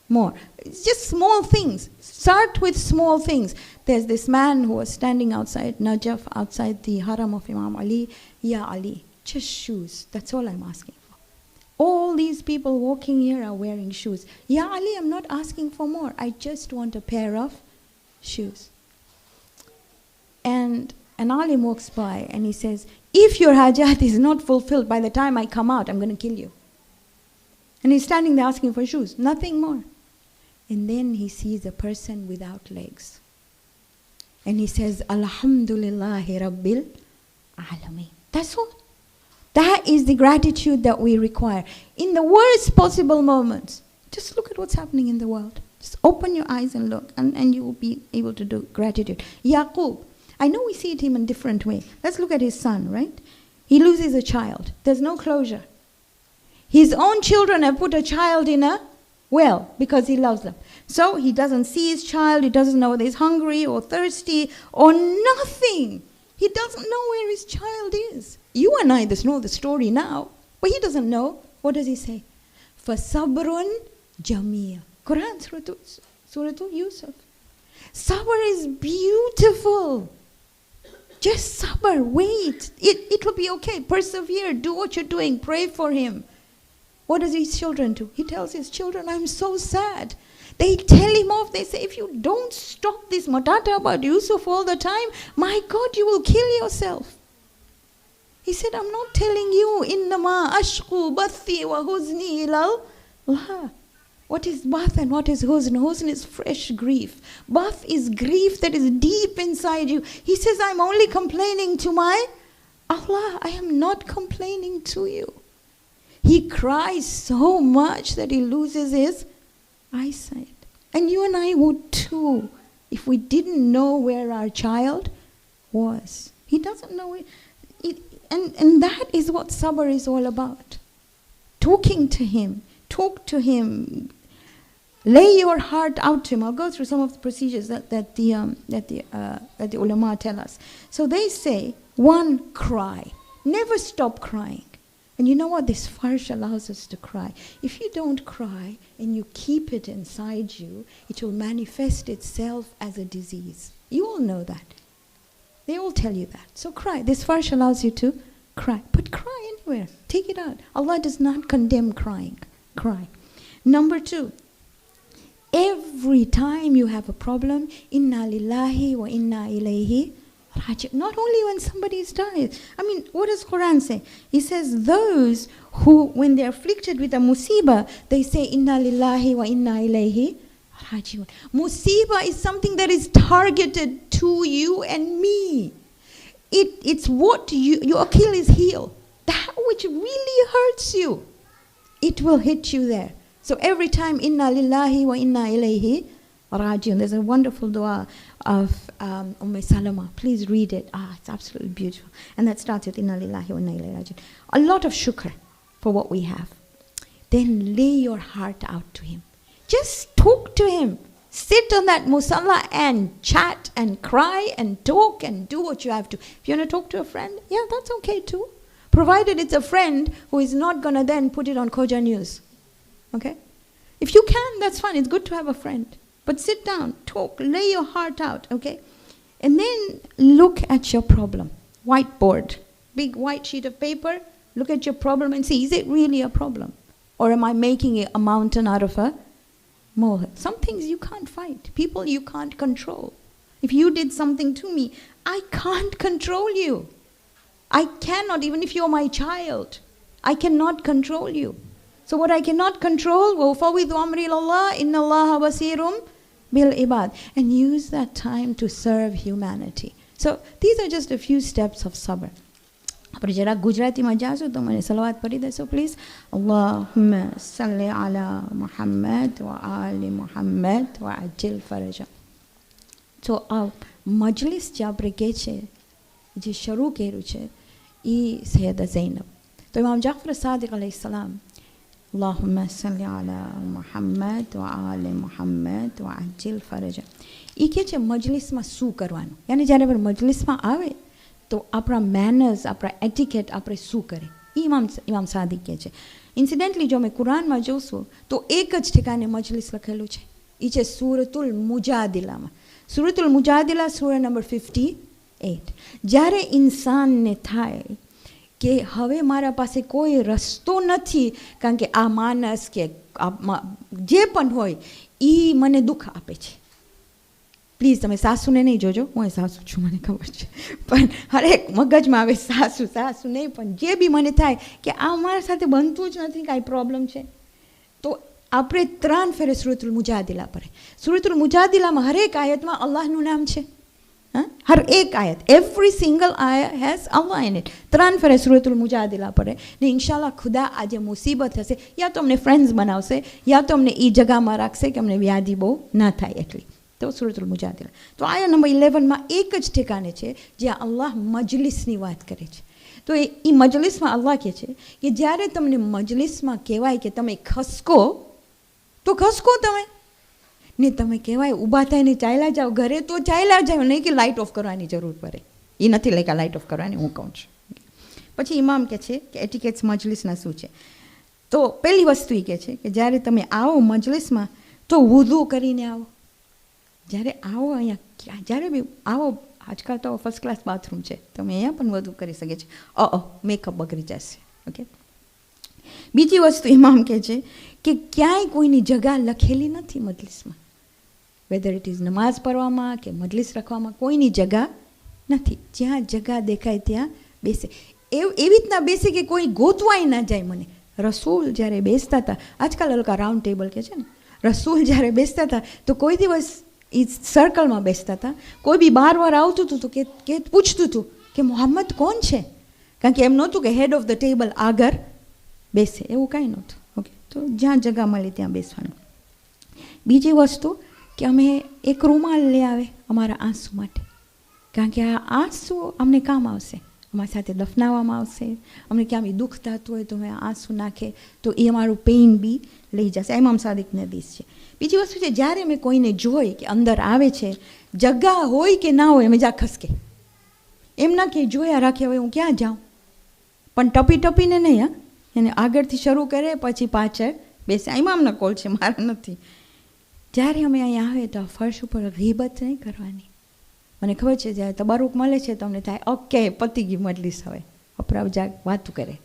more. It's just small things. Start with small things. There's this man who was standing outside Najaf, outside the haram of Imam Ali. Ya Ali, just shoes. That's all I'm asking for. All these people walking here are wearing shoes. Ya Ali, I'm not asking for more. I just want a pair of shoes. And an alim walks by and he says, if your hajat is not fulfilled by the time I come out, I'm going to kill you. And he's standing there asking for shoes, nothing more. And then he sees a person without legs. And he says, Alhamdulillahi Rabbil Alameen. That's all. That is the gratitude that we require. In the worst possible moments, just look at what's happening in the world. Just open your eyes and look, and you will be able to do gratitude. Yaqub, I know we see it him in a different way. Let's look at his son, right? He loses a child. There's no closure. His own children have put a child in a well because he loves them. So he doesn't see his child. He doesn't know whether he's hungry or thirsty or nothing. He doesn't know where his child is. You and I just know the story now, but he doesn't know. What does he say? فَصَبْرٌ جَمِيلٌ. Quran, Surah Yusuf. Sabr is beautiful. Just sabr, wait. It will be okay. Persevere, do what you're doing, pray for him. What does his children do? He tells his children, I'm so sad. They tell him off. They say, if you don't stop this matata about Yusuf all the time, my God, you will kill yourself. He said, I'm not telling you, innama ashku bathi wa huzni ilal Allah. What is bath and what is huzn? Huzn is fresh grief. Bath is grief that is deep inside you. He says, I'm only complaining to my Allah. I am not complaining to you. He cries so much that he loses his eyesight. And you and I would too, if we didn't know where our child was. He doesn't know it. And that is what sabr is all about. Talking to him. Talk to him. Lay your heart out to him. I'll go through some of the procedures that the ulama tell us. So they say, one, cry. Never stop crying. And you know what? This farsh allows us to cry. If you don't cry and you keep it inside you, it will manifest itself as a disease. You all know that. They all tell you that. So cry. This farsh allows you to cry. But cry anywhere. Take it out. Allah does not condemn crying. Cry. Number two, every time you have a problem, inna lillahi wa inna ilayhi raji'un. Not only when somebody is dying. I mean, what does Quran say? He says those who, when they're afflicted with a musibah, they say inna lillahi wa inna ilayhi raji'un. Musibah is something that is targeted to you and me. It's what your Achilles heel. That which really hurts you. It will hit you there. So every time, inna lillahi wa inna ilayhi raji'un. There's a wonderful dua of Salama. Please read it. It's absolutely beautiful. And that starts with inna lillahi wa inna ilayhi raji'un. A lot of shukr for what we have. Then lay your heart out to him. Just talk to him. Sit on that musalla and chat and cry and talk and do what you have to. If you want to talk to a friend, yeah, that's okay too. Provided it's a friend who is not going to then put it on Koja News. Okay? If you can, that's fine. It's good to have a friend. But sit down, talk, lay your heart out, okay? And then look at your problem. Whiteboard, big white sheet of paper. Look at your problem and see, is it really a problem? Or am I making it a mountain out of a molehill? Some things you can't fight. People you can't control. If you did something to me, I can't control you. I cannot, even if you're my child. I cannot control you. So what I cannot control, وَفَوِّضُ أَمْرِي إِلَى اللَّهِ إِنَّ اللَّهَ بَصِيرٌ بِالْعِبَادِ. And use that time to serve humanity. So these are just a few steps of sabr. But jara Gujarati માં જાશો તો મને સલાવત પઢી દેશો please. Allahumma salli ala Muhammad wa ali Muhammad wa ajil faraja. તો આ મજલિસ જે આપણે કહે છે, જે શરૂ કર્યું છે, એ સૈયદા ઝૈનબ. તો ઇમામ જાફર સાદિક અલૈહિસ્સલામ અલ્લાહુમ્મા સલ્લી અલા મુહમ્મદ વ આલે મુહમ્મદ વ અજ્જિલ ફરજા, એ કહે છે મજલિસમાં શું કરવાનું. યાની જ્યારે આપણે મજલિસમાં આવે તો આપણા મેનર્સ, આપણા એટિકેટ આપણે શું કરે, એ ઇમામ સાદિક કહે છે. ઇન્સિડેન્ટલી જો અમે કુરાનમાં જોશું તો એક જ ઠેકાને મજલિસ લખેલું છે, એ છે સૂરતુલ મુજાદિલામાં. સૂરતુલ મુજાદિલા સૂરા નંબર 58. જ્યારે ઇન્સાનને થાય કે હવે મારા પાસે કોઈ રસ્તો નથી, કારણ કે આ માનસ કે જે પણ હોય એ મને દુઃખ આપે છે. પ્લીઝ તમે સાસુને નહીં જોજો, હું સાસુ છું મને ખબર છે, પણ હરેક મગજમાં આવે સાસુ સાસુ નહીં, પણ જે બી મને થાય કે આ મારા સાથે બનતું જ નથી, કાંઈ પ્રોબ્લેમ છે, તો આપણે 3 ફેરે સૂરતુલ મુજાદિલા પડે. સૂરતુલ મુજાદિલામાં હરેક આયતમાં અલ્લાહનું નામ છે. હર એક આયત, એવરી સિંગલ આયત હેઝ અલ્લાહ ઇન ઇટ. 3 ફેરે સૂરતુલ મુજાદિલા પડે ને ઇન્શાલ્લાહ ખુદા આજે મુસીબત હશે યા તો અમને ફ્રેન્ડ્સ બનાવશે યા તો અમને એ જગામાં રાખશે કે અમને વ્યાધિ બહુ ના થાય એટલી. તો સૂરતુલ મુજાદિલા. તો આયા નંબર 11માં એક જ ઠેકાને છે જ્યાં અલ્લાહ મજલિસની વાત કરે છે. તો એ મજલિસમાં અલ્લાહ કહે છે કે જ્યારે તમને મજલિસમાં કહેવાય કે તમે ખસકો તો ખસકો તમે ને, તમે કહેવાય ઊભા થઈને ચાલ્યા જાઓ ઘરે તો ચાલ્યા જાઓ, નહીં કે લાઇટ ઓફ કરવાની જરૂર પડે. એ નથી લઈ કે લાઇટ ઓફ કરવાની, હું કહું છું. પછી ઇમામ કહે છે કે એટિકેટ્સ મજલિસના શું છે. તો પહેલી વસ્તુ એ કહે છે કે જ્યારે તમે આવો મજલિસમાં તો વુઝુ કરીને આવો. જ્યારે આવો અહીંયા, જ્યારે બી આવો, આજકાલ તો ફર્સ્ટ ક્લાસ બાથરૂમ છે, તમે અહીંયા પણ વધુ કરી શકે છે. મેકઅપ બગડી જશે. ઓકે. બીજી વસ્તુ ઇમામ કહે છે કે ક્યાંય કોઈની જગા લખેલી નથી મજલિસમાં, વેધર ઇટ ઇઝ નમાઝ પઢવામાં કે મજલિસ રાખવામાં કોઈની જગા નથી. જ્યાં જગા દેખાય ત્યાં બેસે, એવી રીતના બેસે કે કોઈ ગોતવાય ના જાય. મને રસૂલ જ્યારે બેસતા હતા, આજકાલ હલકા રાઉન્ડ ટેબલ કે છે ને, રસૂલ જ્યારે બેસતા હતા તો કોઈ દિવસ એ સર્કલમાં બેસતા હતા. કોઈ બી બાર વાર આવતું હતું તો કે પૂછતું હતું કે મોહમ્મદ કોણ છે, કારણ કે એમ નહોતું કે હેડ ઓફ ધ ટેબલ આગળ બેસે, એવું કાંઈ નહોતું. ઓકે. તો જ્યાં જગા મળે ત્યાં બેસવાનું. બીજી વસ્તુ કે અમે એક રૂમાલ લઈ આવે અમારા આંસુ માટે, કારણ કે આ આંસુ અમને કામ આવશે, અમારી સાથે દફનાવવામાં આવશે. અમને ક્યાં બી દુઃખ થતું હોય તો અમે આંસુ નાખે તો એ અમારું પેઇન બી લઈ જશે. ઇમામ સાદિકની હદીસ છે. બીજી વસ્તુ છે જ્યારે અમે કોઈને જોઈ કે અંદર આવે છે, જગા હોય કે ના હોય, અમે જા ખસકે, એમ ના કે જોયા રાખ્યા હોય હું ક્યાં જાઉં, પણ ટપી ટપીને નહીં. હા, એને આગળથી શરૂ કરે પછી પાછળ બેસે. ઇમામના કોલ છે, મારા નથી. જ્યારે અમે અહીંયા આવે તો ફર્શ ઉપર ગીબત નહીં કરવાની. મને ખબર છે જ્યારે તબારુક મળે છે તો અમને થાય ઓકે પતી ગઈ મજલિસ, હવે અપરાવ જાગ વાતું કરે,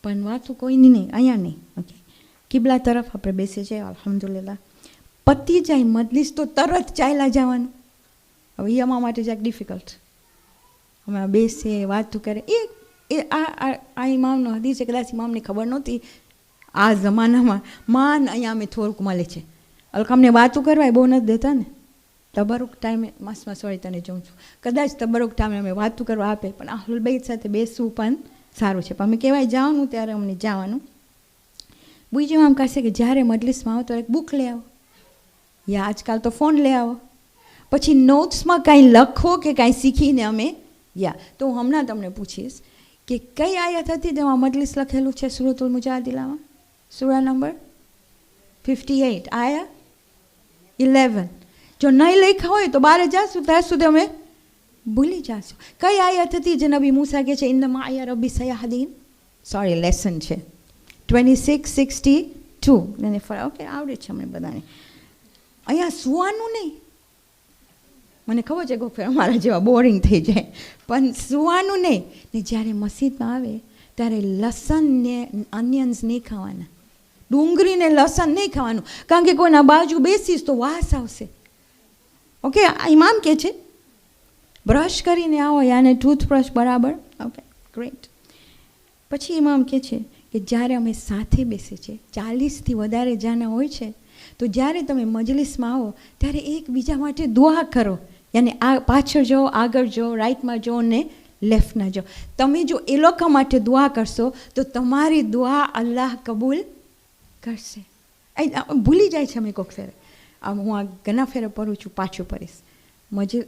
પણ વાતું કોઈની નહીં, અહીંયા નહીં. ઓકે. કિબલા તરફ આપણે બેસે છે, અલ્હમ્દુલિલ્લાહ. પતી જાય મજલિસ તો તરત ચાલ્યા જવાનું. હવે એ અમારા માટે જરાક ડિફિકલ્ટ. અમે બેસે વાતું કરે, એ આ ઇમામનો હદીસ છે, કદાચ ઇમામને ખબર નહોતી. આ જમાનામાં માન અહીંયા અમે થોડુંક મળે છે, અમને વાતું કરવા એ બહુ નથી દેતા ને. તબરુક ટાઈમે માસમાં સોરી તને જોઉં છું, કદાચ તબરુક ટાઈમે અમે વાતું કરવા આપે, પણ અહલુલ બૈત સાથે બેસવું પણ સારું છે. પણ અમે કહેવાય જવાનું ત્યારે અમને જવાનું. બીજું આમ કહેશે કે જ્યારે મજલિસમાં આવો તો એક બુક લઈ આવો, યા આજકાલ તો ફોન લઈ આવો, પછી નોટ્સમાં કાંઈ લખો કે કાંઈ શીખીને અમે યા. તો હું હમણાં તમને પૂછીશ કે કઈ આયત હતી જેમાં મજલિસ લખેલું છે સૂરતુલ મુજાદિલામાં? સૂરા નંબર 58 આયા 11. જો નહીં લખ્યા હોય તો બારે જાશું ત્યાં સુધી અમે ભૂલી જશું. કઈ આયત હતી જે નબી મૂસા કહે છે ઇન્નમા આયા રબ્બી સયાહદીન? સોરી, લેસન છે 2662. એને ઓકે આવડે છે અમને બધાને. અહીંયા સુવાનું નહીં, મને ખબર છે કોઈ અમારા જેવા બોરિંગ થઈ જાય, પણ સુવાનું નહીં. ને જ્યારે મસ્જિદમાં આવે ત્યારે લસણ ને અનિયન્સ નહીં ખાવાના, ડુંગળીને લસણ નહીં ખાવાનું, કારણ કે કોઈના બાજુ બેસીશ તો વાસ આવશે. ઓકે. ઇમામ કહે છે બ્રશ કરીને આવો, યાને ટૂથબ્રશ બરાબર. Okay, great. પછી ઇમામ કહે છે કે જ્યારે અમે સાથે બેસે છે, 40થી વધારે જાના હોય છે, તો જ્યારે તમે મજલિસમાં આવો ત્યારે એકબીજા માટે દુઆ કરો. યાને આ પાછળ જાઓ, આગળ જાઓ, રાઈટમાં જાઓ ને લેફ્ટમાં જાઓ. તમે જો એ લોકો માટે દુઆ કરશો તો તમારી દુઆ અલ્લાહ કબૂલ કરશે. ભૂલી જાય છે અમે કોઈક ફેરે. હું આ ઘણા ફેરે પઢું છું, પાછું પડીશ.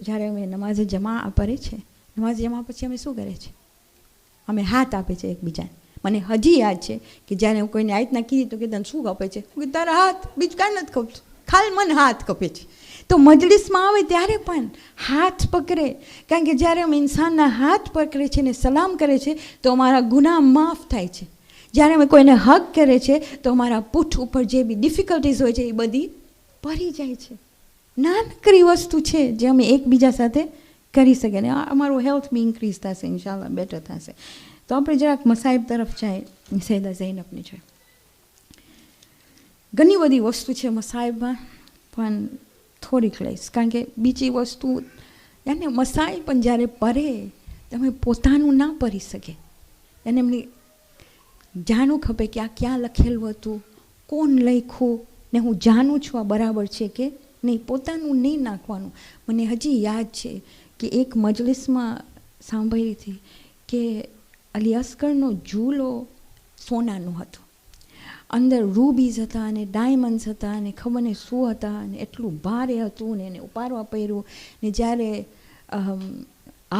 જ્યારે અમે નમાઝ જમા પડે છે, નમાઝ જમા પછી અમે શું કરે છે? અમે હાથ આપે છે એકબીજાને, મને હજી યાદ છે કે જ્યારે હું કોઈને આયતના કીધી તો કે તને શું કપે છે, હું તારા હાથ, બીજું કાંઈ નથી કપતું, ખાલી મને હાથ કપે છે. તો મજલિસમાં આવે ત્યારે પણ હાથ પકડે, કારણ કે જ્યારે અમે ઇન્સાનના હાથ પકડે છે ને સલામ કરે છે તો અમારા ગુનાહ માફ થાય છે. જ્યારે અમે કોઈને હક કરે છે તો અમારા પૂઠ ઉપર જે બી ડિફિકલ્ટીઝ હોય છે એ બધી ભરી જાય છે. નાનકડી વસ્તુ છે જે અમે એકબીજા સાથે કરી શકીએ ને અમારું હેલ્થ બી ઇન્ક્રીઝ થશે, ઇન્શાલ્લાહ બેટર થશે. તો આપણે જરાક મસાઈબ તરફ જાય, સૈયદા ઝૈનબની છે. ઘણી બધી વસ્તુ છે મસાઈબમાં, પણ થોડીક લઈશ, કારણ કે બીજી વસ્તુ એને મસાઈ પણ જ્યારે પરે તમે પોતાનું ના પરી શકે, એને એમની જાણવું ખપે કે આ ક્યાં લખેલું હતું, કોણ લખ્યું, ને હું જાણું છું આ બરાબર છે કે નહીં. પોતાનું નહીં નાખવાનું. મને હજી યાદ છે કે એક મજલિસમાં સાંભળી હતી કે અલી અસ્કરનો ઝૂલો સોનાનો હતો, અંદર રૂબીઝ હતા અને ડાયમંડ્સ હતા અને ખબર ને શું હતા, અને એટલું ભારે હતું ને એને ઉપાડવા પડ્યું. ને જ્યારે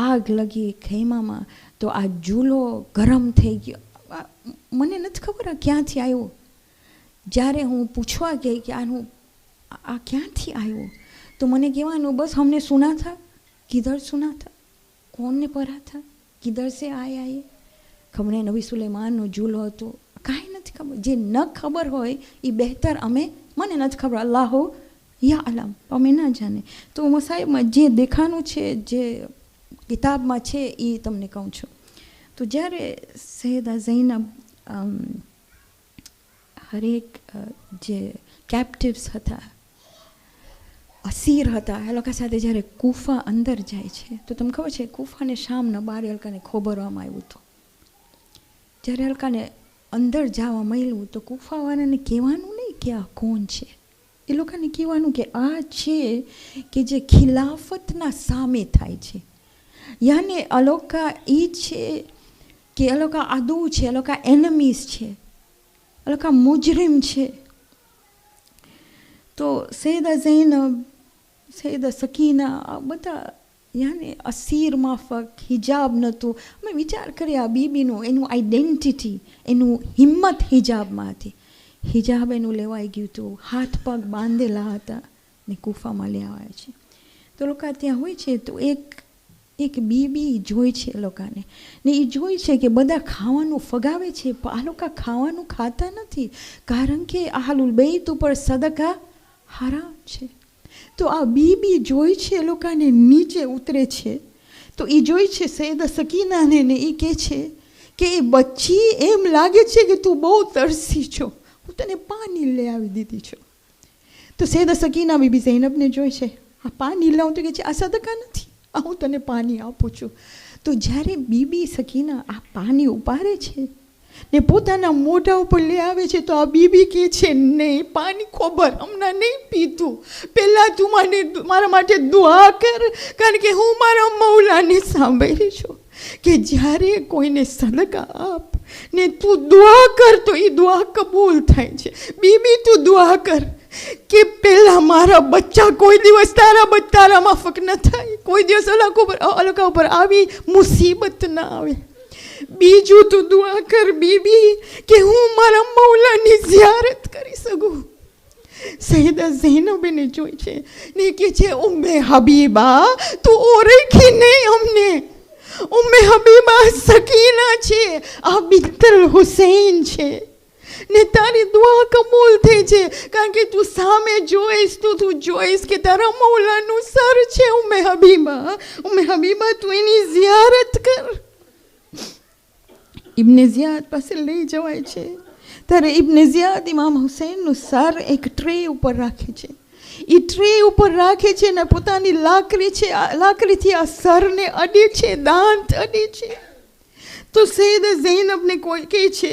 આગ લગી ખેમામાં તો આ ઝૂલો ગરમ થઈ ગયો. મને નથી ખબર આ ક્યાંથી આવ્યો. જ્યારે હું પૂછવા ગઈ કે આ ક્યાંથી આવ્યો તો મને કહેવાનું બસ હમને સુના થા, કિધર સુના થા, કોણને પરા થા, કિધર સે આયે. ખબર નબી સુલેમાનનો ઝૂલો હતો, કાંઈ નથી ખબર. જે ન ખબર હોય એ બહેતર અમે, મને નથી ખબર, અલ્લાહો યા અલમ, અમે ના જાણે. તો મસાઈબમાં જે દેખાનું છે, જે કિતાબમાં છે એ તમને કહું છું. તો જ્યારે સૈયદા ઝૈનબ હરેક જે કેપ્ટિવ્સ હતા, અસીર હતા, એ લોકો સાથે જ્યારે કૂફા અંદર જાય છે તો તમને ખબર છે કૂફાને શામના બાર હલકાને ખોબરવામાં આવ્યું હતું. જ્યારે હલકાને અંદર જવા મળ્યું તો કૂફાવાળાને કહેવાનું નહીં કે આ કોણ છે, એ લોકોને કહેવાનું કે આ છે કે જે ખિલાફતના સામે થાય છે, યાને અલોકા એ છે કે અલોકા આદુ છે, અલોકા એનમીઝ છે, અલોકા મુજરિમ છે. તો સૈયદા ઝૈનબ, સૈયદા સકીના, આ બધા યાને અસીર માફક હિજાબ નહોતું. અમે વિચાર કરીએ આ બીબીનું, એનું આઈડેન્ટિટી, એનું હિંમત હિજાબમાં હતી. હિજાબ એનું લેવાઈ ગયું હતું, હાથ પગ બાંધેલા હતા ને કૂફામાં લેવાય છે. તો લોકો ત્યાં હોય છે તો એક બીબી જોઈ છે લોકોને, ને એ જોઈ છે કે બધા ખાવાનું ફગાવે છે, પણ આ લોકો ખાવાનું ખાતા નથી, કારણ કે આહલુલ બૈત ઉપર સદકા હરામ છે. તો આ બીબી જોઈ છે લોકોને નીચે ઉતરે છે, તો એ જોઈ છે સૈયદા સકીનાને, ને એ કહે છે કે એ બચ્ચી એમ લાગે છે કે તું બહુ તરસી છો, હું તને પાણી લઈ આવી દીધી છું. તો સૈયદા સકીના બીબી ઝૈનબને જોઈ છે, આ પાણી લાવું તો કહે છે આ સદકા નથી, હું તને પાણી આપું છું. તો જ્યારે બીબી સકીના આ પાણી ઉપાડે છે ને પોતાના મોઢા ઉપર લઈ આવે છે તો આ બીબી કહે છે નહીં, પાણી ખોબર હમણાં નહીં પીતું, પહેલાં તું મારા માટે દુઆ કર, કારણ કે હું મારા મૌલાને સાંભળી છું કે જ્યારે કોઈને સદકા આપ ને તું દુઆ કર તો એ દુઆ કબૂલ થાય છે. બીબી તું દુઆ કર કે પહેલાં મારા બચ્ચા કોઈ દિવસ તારા માફક ન થાય, કોઈ દિવસ અલકા ઉપર આવી મુસીબત ના આવે. બીજું તું દુઆ કર બીબી કે હું મારા મૌલાની ઝિયારત કરી શકું. સૈયદા ઝૈનબને જોઈ છે ને કે છે ઉમ્મે હબીબા તું ઓળખી નહીં અમને, ઉમ્મે હબીબા સકીના છે, આ બિન્તલ હુસૈન છે, ને તારી દુઆ કબૂલ થઈ છે, કારણ કે તું સામે જોઈશ તો તું જોઈશ કે તારા મૌલાનું સર છે ઉમ્મે હબીબા તું એની ઝિયારત કર. ઇબ્ને ઝિયાદ પાસે લઈ જવાય છે ત્યારે ઇબ્ને ઝિયાદ ઇમામ હુસૈનનું સર એક ટ્રે ઉપર રાખે છે, એ ટ્રે ઉપર રાખે છે ને પોતાની લાકડીથી આ સરને અડે છે, દાંત અડે છે. તો સૈયદા ઝૈનબને કોઈ કહે છે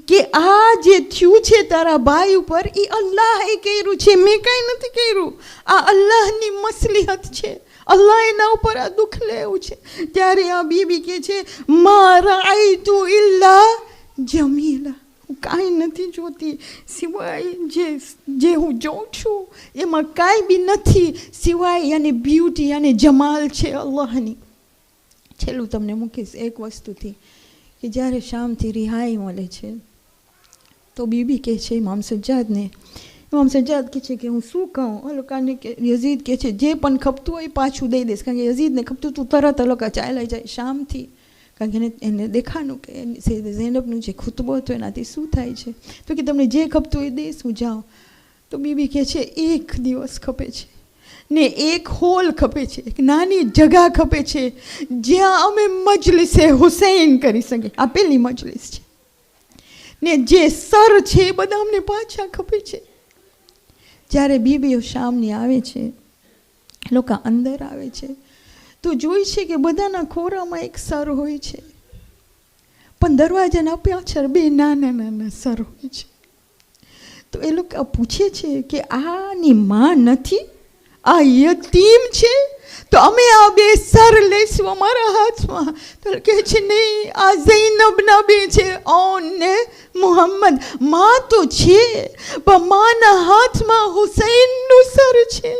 કે આ જે થયું છે તારા ભાઈ ઉપર એ અલ્લાહે કર્યું છે, મેં કાંઈ નથી કર્યું, આ અલ્લાહની મસલિહત છે, અલ્લાહ એના ઉપર આ દુઃખ લેવું છે. ત્યારે આ બીબી કહે છે મા રાઈતુ ઇલ્લા જમીલા, હું કાંઈ નથી જોતી સિવાય જે હું જોઉં છું એમાં કાંઈ બી નથી સિવાય યાની બ્યુટી અને જમાલ છે અલ્લાહની. છેલ્લું તમને મૂકીશ એક વસ્તુથી કે જ્યારે શામથી રિહાઈ મળે છે તો બીબી કહે છે ઇમામ સજ્જાદને, ઇમામ સજ્જાદ કહે છે કે હું શું કહું? એ લોકોને કે યઝીદ કહે છે જે પણ ખપતું હોય પાછું દઈ દઈશ, કારણ કે યઝીદને ખપતું તું તરત એ લોકો ચાલ્યા જાય શામથી, કારણ કે એને દેખાનું કે સૈયદા ઝૈનબનું જે ખુતબો હતો એનાથી શું થાય છે, તો કે તમને જે ખપતું હોય દઈશું જાઓ. તો બીબી કહે છે એક દિવસ ખપે છે ને એક હોલ ખપે છે, એક નાની જગા ખપે છે જ્યાં અમે મજલિસે હુસૈન કરી શકીએ. આ પહેલી મજલિસ છે ને જે સર છે એ બધા અમને પાછા ખપે છે. જ્યારે બીબીઓ શામની આવે છે, લોકો અંદર આવે છે તો જોઈ છે કે બધાના ખોરામાં એક સર હોય છે, પણ દરવાજાના પાછળ બે નાના નાના સર હોય છે. તો એ લોકો પૂછે છે કે આની માં નથી, આ યતીમ છે, તો અમે આ બે સર લઈશું અમારા હાથમાં. તો કહે છે નહીં, આ ઝૈનબના બે છે, ઓન ને મુહમ્મદ. માં તો છે પણ માના હાથમાં હુસૈનનું સર છે.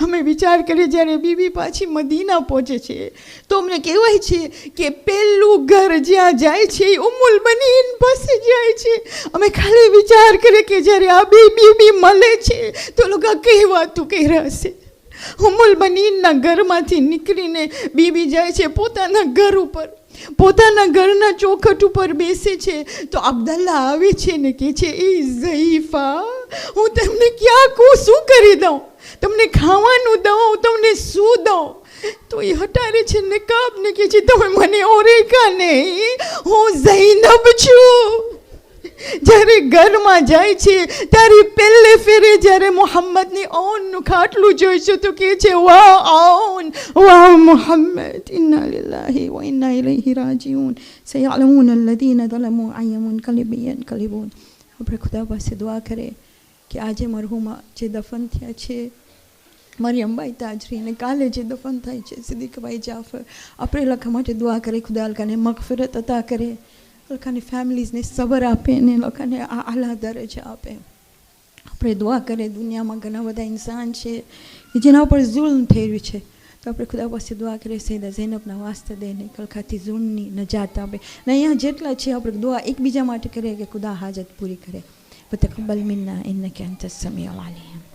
અમે વિચાર કરીએ જ્યારે બીબી પાછી મદીના પહોંચે છે તો અમને કહેવાય છે કે પહેલું ઘર જ્યાં જાય છે એ ઉમ્મુલબનીન પાસે જાય છે. અમે ખાલી વિચાર કરીએ કે જ્યારે આ બે બીબી મળે છે તો લોકો કહેવાતું કહી હશે. ઉમ્મુલબનીનના ઘરમાંથી નીકળીને બીબી જાય છે પોતાના ઘર ઉપર, પોતાના ઘરના ચોખટ ઉપર બેસે છે તો અબ્દુલ્લા આવે છે ને કહે છે એ ઝઈફા, હું તમને ક્યાં શું કરી દઉં, તમને ખાવાનું દઉં, તમને શું દઉં? તો એ હટારે છે નકાબ ને કહે છે તમે મને ઓળખ્યા નહીં, હું ઝૈનબ છું. જ્યારે ઘરમાં જાય છે ત્યારે પહેલે ફેરે જ્યારે મોહમ્મદની ઓનનું ખાટલું જોઈશું તો કહે છે વાહ ઓન, વાહ મોહમ્મદ, ઇન્ના લિલ્લાહી વ ઇન્ના ઇલૈહી રાજીઉન, સયઅલમૂન અલ્લઝીના ઝલમૂ અય્ય મુનકલિબિન યન્કલિબૂન. આપણે ખુદા પાસે દુઆ કરે કે આજે મરહુમા જે દફન થયા છે મરિયમભાઈ તાજરી ને કાલે જે દફન થાય છે સિદ્દીકભાઈ જાફર, આપણે લખા માટે દુઆ કરે ખુદા અલ્લાહને મગફિરત અતા કરે, લોકોની ફેમિલીઝને સબર આપે ને લોકોને આલા દરજ્જા આપે. આપણે દુઆ કરીએ દુનિયામાં ઘણા બધા ઇન્સાન છે જેના ઉપર જુલ્મ થઈ રહ્યું છે, તો આપણે ખુદા પાસે દુઆ કરીએ સૈયદા ઝૈનબના વાસ્તે દઈને કલખાથી જુલ્મની નજાત આપે. ને અહીંયા જેટલા છે આપણે દુઆ એકબીજા માટે કરીએ કે ખુદા હાજત પૂરી કરે. વતકબ્બલ મિન્ના ઇન્નકા અંતસ સમીઉલ અલીમ.